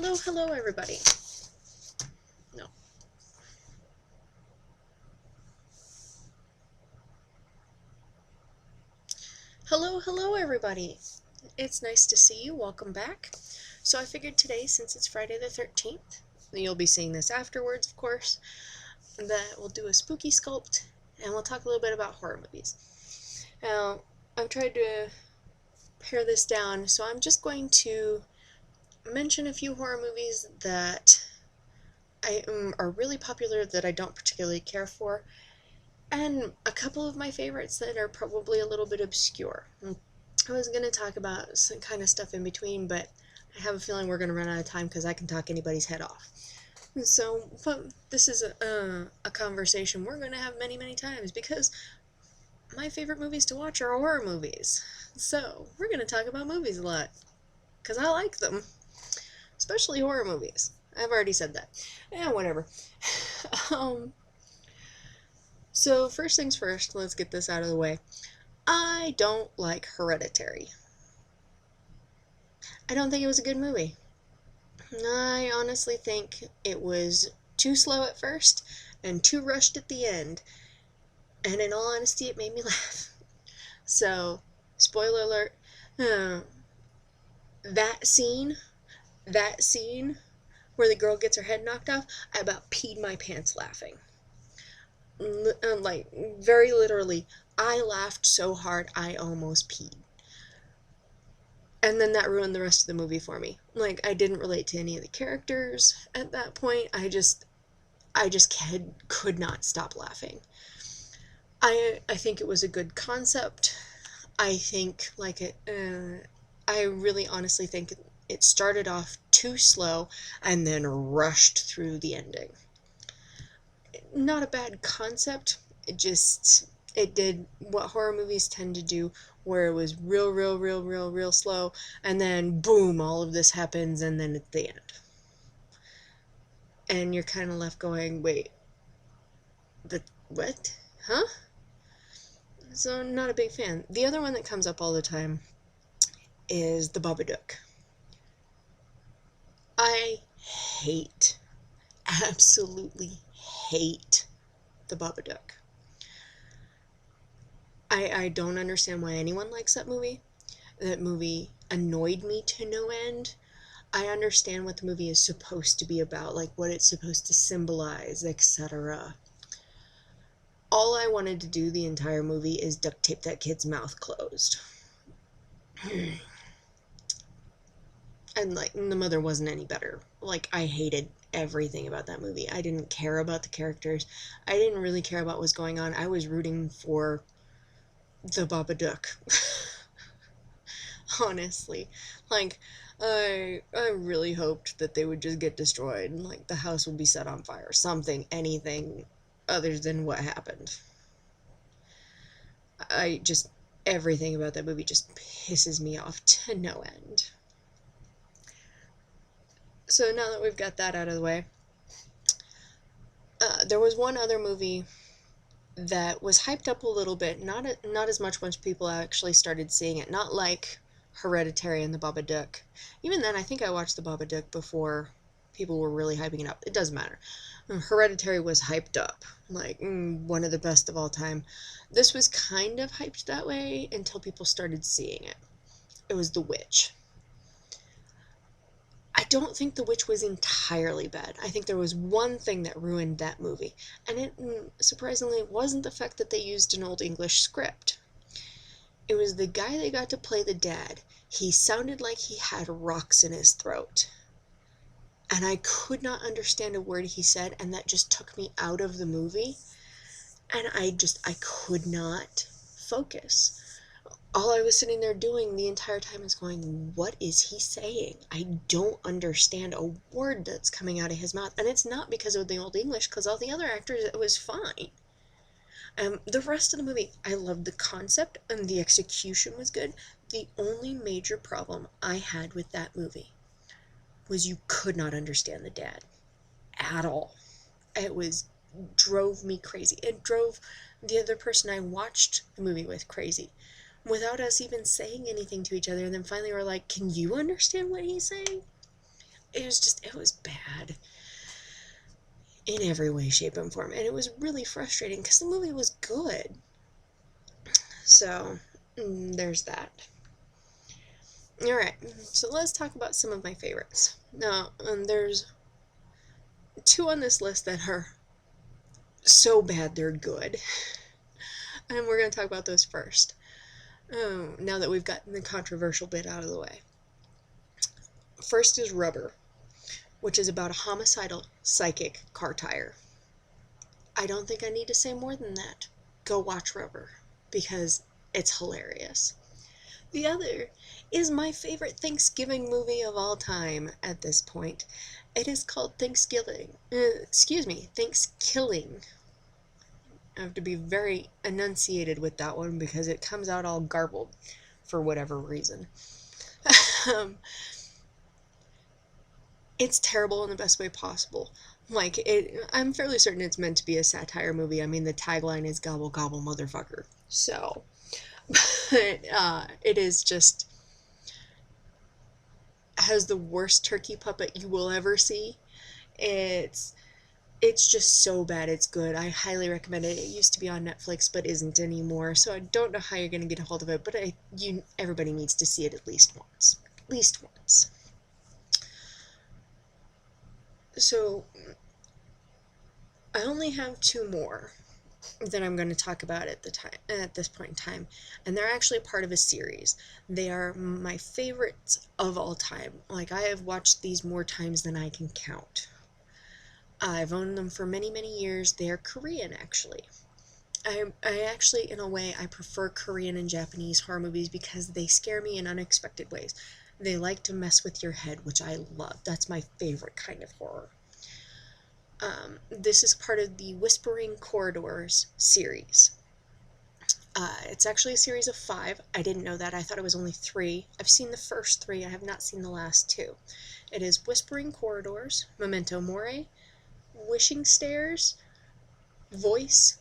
Hello, everybody. No. Hello, everybody. It's nice to see you. Welcome back. So I figured today, since it's Friday the 13th, you'll be seeing this afterwards, of course, that we'll do a spooky sculpt, and we'll talk a little bit about horror movies. Now, I've tried to pare this down, so I'm just going to mention a few horror movies that are really popular that I don't particularly care for, and a couple of my favorites that are probably a little bit obscure. I was going to talk about some kind of stuff in between, but I have a feeling we're going to run out of time because I can talk anybody's head off. So, but this is a conversation we're going to have many times because my favorite movies to watch are horror movies. So, we're going to talk about movies a lot because I like them, especially horror movies. I've already said that. Yeah, whatever. So first things first, let's get this out of the way. I don't like Hereditary. I don't think it was a good movie. I honestly think it was too slow at first and too rushed at the end. And in all honesty, it made me laugh. So, spoiler alert, that scene where the girl gets her head knocked off, I about peed my pants laughing. Like, very literally, I laughed so hard I almost peed. And then that ruined the rest of the movie for me. Like, I didn't relate to any of the characters at that point. I just could not stop laughing. I think it was a good concept. I think, I really honestly think it started off too slow and then rushed through the ending. Not a bad concept, it did what horror movies tend to do, where it was real slow, and then boom, all of this happens, and then it's the end. And you're kind of left going, wait, what? Huh? So, not a big fan. The other one that comes up all the time is the Babadook. I absolutely hate the Babadook. I don't understand why anyone likes that movie. That movie annoyed me to no end. I understand what the movie is supposed to be about, like what it's supposed to symbolize, etc. All I wanted to do the entire movie is duct tape that kid's mouth closed. And, like, the mother wasn't any better. Like, I hated everything about that movie. I didn't care about the characters. I didn't really care about what was going on. I was rooting for the Babadook. Honestly. Like, I really hoped that they would just get destroyed. Like, the house would be set on fire. Something, anything other than what happened. Everything about that movie just pisses me off to no end. So now that we've got that out of the way, there was one other movie that was hyped up a little bit, not as much once people actually started seeing it, not like Hereditary and the Babadook. Even then, I think I watched the Babadook before people were really hyping it up. It doesn't matter. Hereditary was hyped up, like one of the best of all time. This was kind of hyped that way until people started seeing it. It was The Witch. I don't think The Witch was entirely bad. I think there was one thing that ruined that movie, and it surprisingly wasn't the fact that they used an old English script. It was the guy that got to play the dad. He sounded like he had rocks in his throat. And I could not understand a word he said, and that just took me out of the movie. And I could not focus. All I was sitting there doing the entire time is going, what is he saying? I don't understand a word that's coming out of his mouth. And it's not because of the old English, because all the other actors, it was fine. The rest of the movie, I loved the concept, and the execution was good. The only major problem I had with that movie was you could not understand the dad at all. It drove me crazy. It drove the other person I watched the movie with crazy, without us even saying anything to each other. And then finally we're like, can you understand what he's saying? it was bad in every way, shape, and form. And it was really frustrating because the movie was good. So, there's that. Alright, so let's talk about some of my favorites. Now, there's two on this list that are so bad they're good. And we're going to talk about those first. Now that we've gotten the controversial bit out of the way. First is Rubber, which is about a homicidal psychic car tire. I don't think I need to say more than that. Go watch Rubber, because it's hilarious. The other is my favorite Thanksgiving movie of all time at this point. It is called Thanksgiving. Thanksgiving. I have to be very enunciated with that one because it comes out all garbled for whatever reason. It's terrible in the best way possible. I'm fairly certain it's meant to be a satire movie. I mean, the tagline is "Gobble Gobble Motherfucker." So, it is just has the worst turkey puppet you will ever see. It's just so bad it's good. I highly recommend it. It used to be on Netflix but isn't anymore, so I don't know how you're going to get a hold of it, but everybody needs to see it at least once. At least once. So, I only have two more that I'm going to talk about at this point in time, and they're actually part of a series. They are my favorites of all time. Like, I have watched these more times than I can count. I've owned them for many, many years. They are Korean, actually. I actually, in a way, I prefer Korean and Japanese horror movies because they scare me in unexpected ways. They like to mess with your head, which I love. That's my favorite kind of horror. This is part of the Whispering Corridors series. It's actually a series of 5. I didn't know that. I thought it was only 3. I've seen the first 3. I have not seen the last 2. It is Whispering Corridors, Memento Mori, Wishing Stairs, Voice,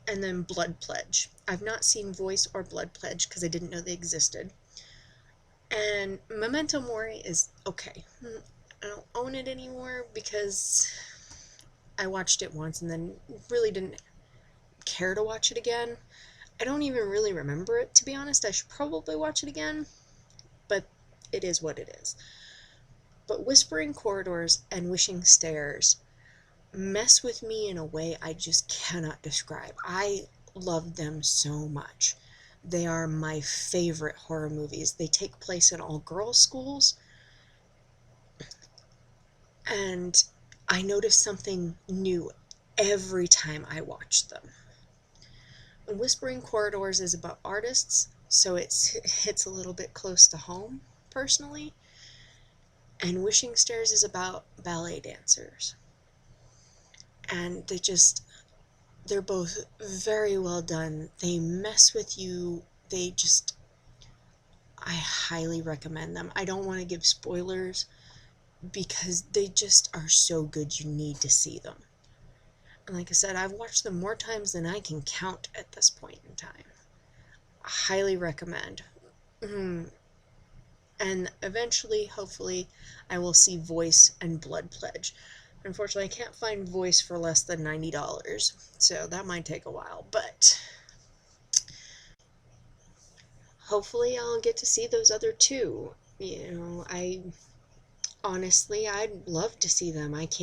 and then Blood Pledge. I've not seen Voice or Blood Pledge because I didn't know they existed. And Memento Mori is okay. I don't own it anymore because I watched it once and then really didn't care to watch it again. I don't even really remember it, to be honest. I should probably watch it again, but it is what it is. But Whispering Corridors and Wishing Stairs mess with me in a way I just cannot describe. I love them so much. They are my favorite horror movies. They take place in all girls' schools, and I notice something new every time I watch them. Whispering Corridors is about artists, so it hits a little bit close to home, personally. And Wishing Stairs is about ballet dancers. And they're both very well done. They mess with you. I highly recommend them. I don't want to give spoilers because they just are so good you need to see them. And like I said, I've watched them more times than I can count at this point in time. I highly recommend. And eventually, hopefully, I will see Voice and Blood Pledge. Unfortunately, I can't find Voice for less than $90, so that might take a while, but hopefully I'll get to see those other two. Honestly, I'd love to see them. Like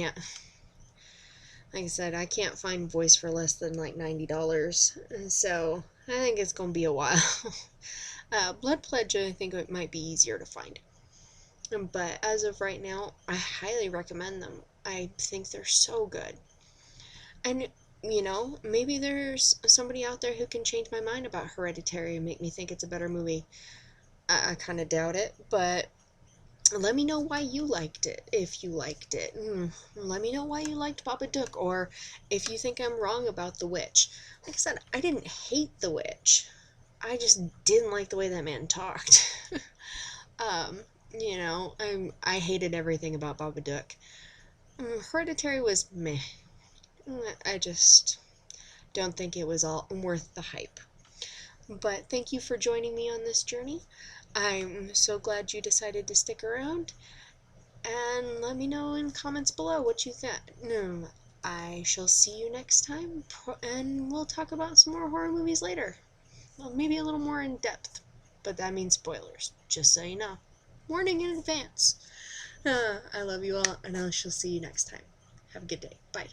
I said, I can't find Voice for less than like $90, and so I think it's going to be a while. Blood Pledge, I think it might be easier to find. But as of right now, I highly recommend them. I think they're so good. And, maybe there's somebody out there who can change my mind about Hereditary and make me think it's a better movie. I kind of doubt it, but let me know why you liked it, if you liked it. Let me know why you liked Babadook, or if you think I'm wrong about The Witch. Like I said, I didn't hate The Witch. I just didn't like the way that man talked. I hated everything about Babadook. Hereditary was meh. I just don't think it was all worth the hype. But thank you for joining me on this journey. I'm so glad you decided to stick around. and let me know in comments below what you think. No, I shall see you next time, and we'll talk about some more horror movies later. Well, maybe a little more in depth, but that means spoilers, just so you know. Warning in advance. I love you all, and I shall see you next time. Have a good day. Bye.